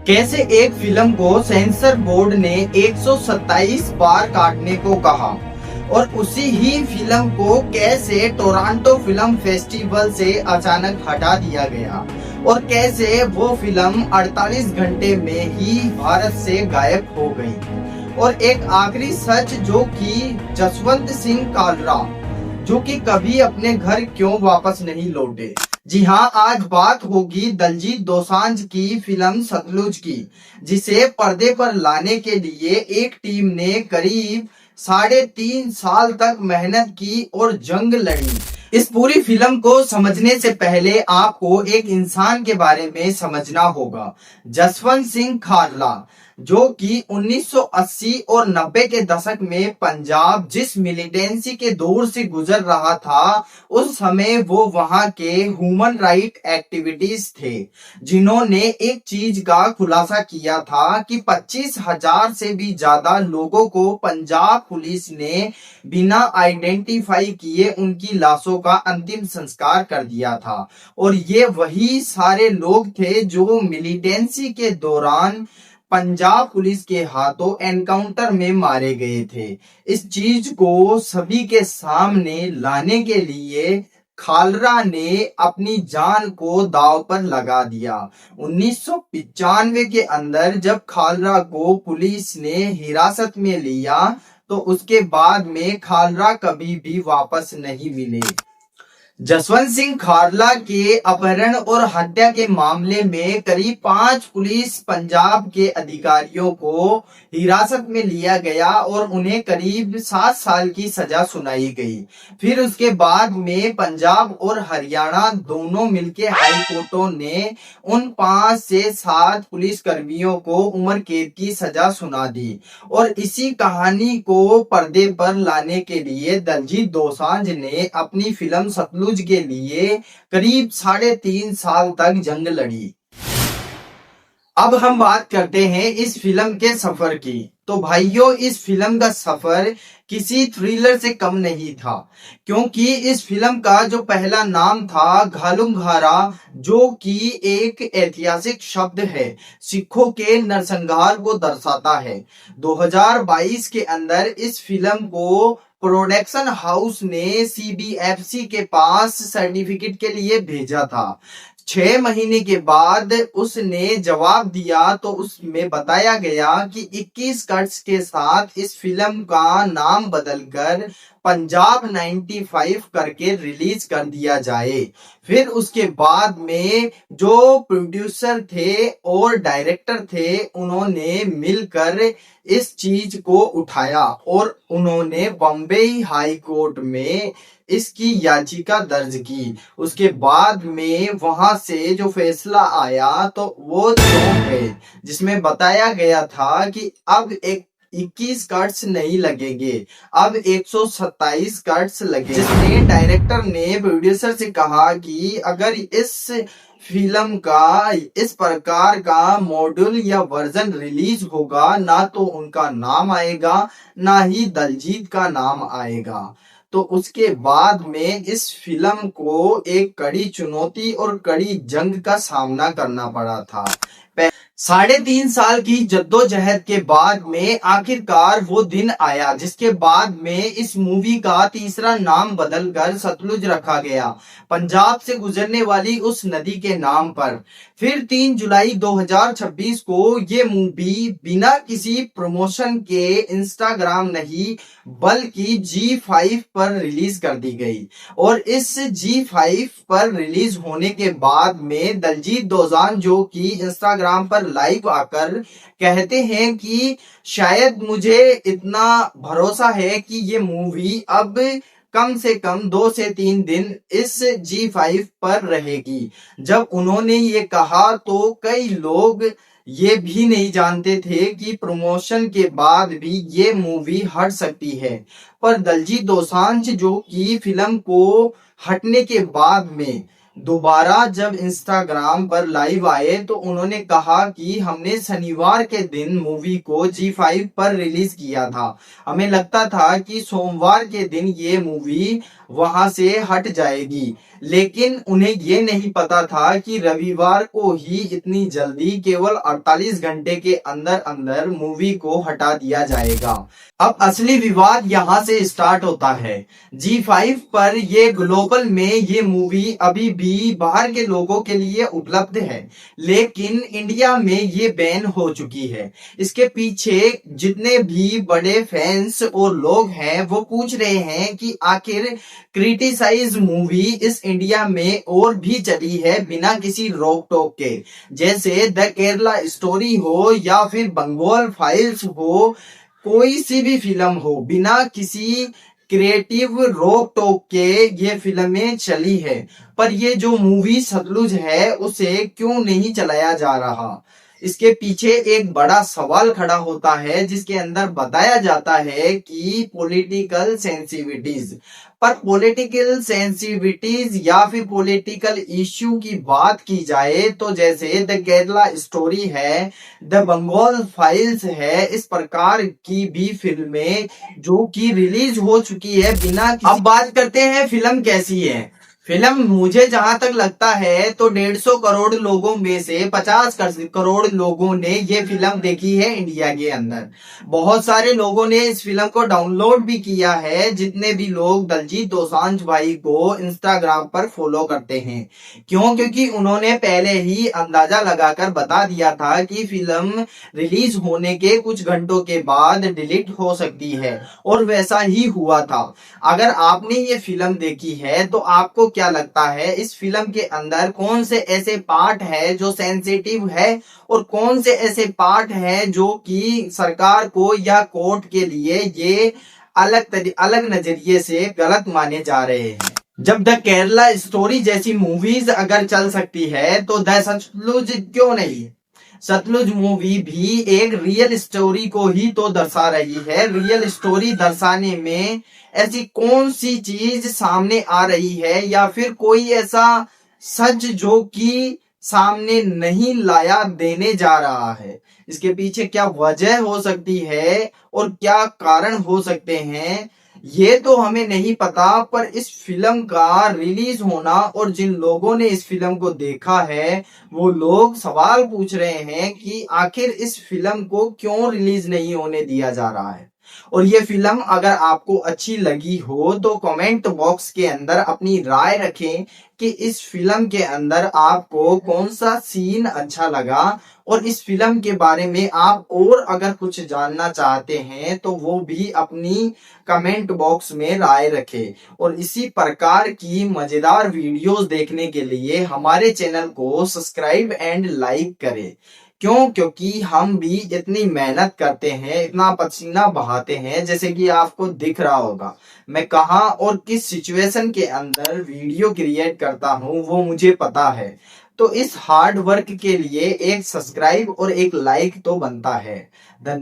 कैसे एक फिल्म को सेंसर बोर्ड ने 127 बार काटने को कहा और उसी ही फिल्म को कैसे टोरंटो फिल्म फेस्टिवल से अचानक हटा दिया गया और कैसे वो फिल्म 48 घंटे में ही भारत से गायब हो गई। और एक आखिरी सच जो कि जसवंत सिंह कालरा जो कि कभी अपने घर क्यों वापस नहीं लौटे। जी हाँ, आज बात होगी दलजीत दोसांझ की फिल्म सतलुज की, जिसे पर्दे पर लाने के लिए एक टीम ने करीब 3.5 साल तक मेहनत की और जंग लड़ी। इस पूरी फिल्म को समझने से पहले आपको एक इंसान के बारे में समझना होगा, जसवंत सिंह खारला, जो कि 1980 और 90 के दशक में पंजाब जिस मिलिटेंसी के दौर से गुजर रहा था, उस समय वो वहां के ह्यूमन राइट एक्टिविटीज थे, जिन्होंने एक चीज का खुलासा किया था कि 25,000 से भी ज्यादा लोगों को पंजाब पुलिस ने बिना आइडेंटिफाई किए उनकी लाशों का अंतिम संस्कार कर दिया था। और ये वही सारे लोग थे जो मिलिटेंसी के दौरान पंजाब पुलिस के हाथों एनकाउंटर में मारे गए थे। इस चीज को सभी के सामने लाने के लिए खालरा ने अपनी जान को दांव पर लगा दिया। 1995 के अंदर जब खालरा को पुलिस ने हिरासत में लिया तो उसके बाद में खालरा कभी भी वापस नहीं मिले। जसवंत सिंह खारला के अपहरण और हत्या के मामले में करीब 5 पुलिस पंजाब के अधिकारियों को हिरासत में लिया गया और उन्हें करीब 7 साल की सजा सुनाई गई। फिर उसके बाद में पंजाब और हरियाणा दोनों मिलकर हाई कोर्टों ने उन 5 से 7 पुलिस कर्मियों को उम्र कैद की सजा सुना दी। और इसी कहानी को पर्दे पर लाने के लिए दलजीत दोसांझ ने अपनी फिल्म सतलुज के लिए करीब 3.5 साल तक जंग लड़ी। अब हम बात करते हैं इस फिल्म के सफर की। तो भाइयों, इस फिल्म का सफर किसी थ्रिलर से कम नहीं था, क्योंकि इस फिल्म का जो पहला नाम था घालुंघारा, जो कि एक ऐतिहासिक शब्द है, सिखों के नरसंहार को दर्शाता है। 2022 के अंदर इस फिल्म को प्रोडक्शन हाउस ने सीबीएफसी के पास सर्टिफिकेट के लिए भेजा था। 6 महीने के बाद उसने जवाब दिया तो उसमें बताया गया कि 21 कट्स के साथ इस फिल्म का नाम बदलकर पंजाब 95 करके रिलीज कर दिया जाए। फिर उसके बाद में जो प्रोड्यूसर थे और डायरेक्टर थे, उन्होंने मिलकर इस चीज को उठाया और उन्होंने बॉम्बे हाई कोर्ट में इसकी याचिका दर्ज की। उसके बाद में वहां से जो फैसला आया तो वो है, जिसमें बताया गया था कि अब 21 कट्स नहीं लगेंगे, अब 127 कट्स लगेंगे। जिसमें डायरेक्टर ने प्रोड्यूसर से कहा कि अगर इस फिल्म का इस प्रकार का मॉड्यूल या वर्जन रिलीज होगा, ना तो उनका नाम आएगा ना ही दलजीत का नाम आएगा। तो उसके बाद में इस फिल्म को एक कड़ी चुनौती और कड़ी जंग का सामना करना पड़ा था। 3.5 साल की जद्दोजहद के बाद में आखिरकार वो दिन आया, जिसके बाद में इस मूवी का तीसरा नाम बदलकर सतलुज रखा गया, पंजाब से गुजरने वाली उस नदी के नाम पर। फिर 3 जुलाई 2026 को ये मूवी बिना किसी प्रमोशन के इंस्टाग्राम नहीं बल्कि G5 पर रिलीज कर दी गई। और इस G5 पर रिलीज होने के बाद में दलजीत दोसांझ, जो कि इंस्टाग्राम पर लाइव आकर कहते हैं कि शायद मुझे इतना भरोसा है कि ये मूवी अब कम से कम 2 से 3 दिन इस G5 पर रहेगी। जब उन्होंने ये कहा तो कई लोग ये भी नहीं जानते थे कि प्रमोशन के बाद भी ये मूवी हट सकती है। पर दलजीत दोसांझ, जो कि फिल्म को हटने के बाद में दोबारा जब इंस्टाग्राम पर लाइव आए तो उन्होंने कहा कि हमने शनिवार के दिन मूवी को जी5 पर रिलीज किया था। हमें लगता था कि सोमवार के दिन ये मूवी वहां से हट जाएगी, लेकिन उन्हें ये नहीं पता था कि रविवार को ही इतनी जल्दी केवल 48 घंटे के अंदर अंदर मूवी को हटा दिया जाएगा। अब असली विवाद यहाँ से स्टार्ट होता है। जी5 पर ये ग्लोबल में ये मूवी अभी भी बाहर के लोगों के लिए उपलब्ध है, लेकिन इंडिया में ये बैन हो चुकी है। इसके पीछे जितने भी बड़े फैंस और लोग हैं वो पूछ रहे हैं कि आखिर क्रिटिसाइज मूवी इस इंडिया में और भी चली है बिना किसी रोक टोक के, जैसे द केरला स्टोरी हो या फिर बंगाल फाइल्स हो, कोई सी भी फिल्म हो बिना किसी क्रिएटिव रोक टोक के ये फिल्में चली है। पर ये जो मूवी सतलुज है उसे क्यों नहीं चलाया जा रहा? इसके पीछे एक बड़ा सवाल खड़ा होता है, जिसके अंदर बताया जाता है कि पॉलिटिकल सेंसिटिविटीज। पर पॉलिटिकल सेंसिटिविटीज या फिर पॉलिटिकल इश्यू की बात की जाए तो जैसे द केरला स्टोरी है, द बंगाल फाइल्स है, इस प्रकार की भी फिल्में जो कि रिलीज हो चुकी है बिना अब बात करते हैं फिल्म कैसी है। फिल्म मुझे जहां तक लगता है तो 150 करोड़ लोगों में से 50 करोड़ लोगों ने ये फिल्म देखी है इंडिया के अंदर। बहुत सारे लोगों ने इस फिल्म को डाउनलोड भी किया है, जितने भी लोग दलजीत दोसांझ भाई को इंस्टाग्राम पर फॉलो करते हैं। क्यों? क्योंकि उन्होंने पहले ही अंदाजा लगाकर बता दिया था कि फिल्म रिलीज होने के कुछ घंटों के बाद डिलीट हो सकती है, और वैसा ही हुआ था। अगर आपने ये फिल्म देखी है तो आपको क्या लगता है इस फिल्म के अंदर कौन से ऐसे पार्ट है जो सेंसिटिव है और कौन से ऐसे पार्ट है जो कि सरकार को या कोर्ट के लिए ये अलग नजरिए से गलत माने जा रहे हैं? जब द केरला स्टोरी जैसी मूवीज अगर चल सकती है तो द सतलुज क्यों नहीं? सतलुज मूवी भी एक रियल स्टोरी को ही तो दर्शा रही है। रियल स्टोरी दर्शाने में ऐसी कौन सी चीज सामने आ रही है या फिर कोई ऐसा सच जो कि सामने नहीं लाया देने जा रहा है? इसके पीछे क्या वजह हो सकती है और क्या कारण हो सकते हैं, ये तो हमें नहीं पता। पर इस फिल्म का रिलीज होना और जिन लोगों ने इस फिल्म को देखा है वो लोग सवाल पूछ रहे हैं कि आखिर इस फिल्म को क्यों रिलीज नहीं होने दिया जा रहा है। और ये फिल्म अगर आपको अच्छी लगी हो तो कमेंट बॉक्स के अंदर अपनी राय रखें कि इस फिल्म के अंदर आपको कौन सा सीन अच्छा लगा, और इस फिल्म के बारे में आप और अगर कुछ जानना चाहते हैं तो वो भी अपनी कमेंट बॉक्स में राय रखें। और इसी प्रकार की मजेदार वीडियोस देखने के लिए हमारे चैनल को सब्सक्राइब एंड लाइक करें। क्यों? क्योंकि हम भी इतनी मेहनत करते हैं, इतना पसीना बहाते हैं, जैसे कि आपको दिख रहा होगा मैं कहाँ और किस सिचुएशन के अंदर वीडियो क्रिएट करता हूँ वो मुझे पता है। तो इस हार्ड वर्क के लिए एक सब्सक्राइब और एक लाइक तो बनता है। धन्यवाद।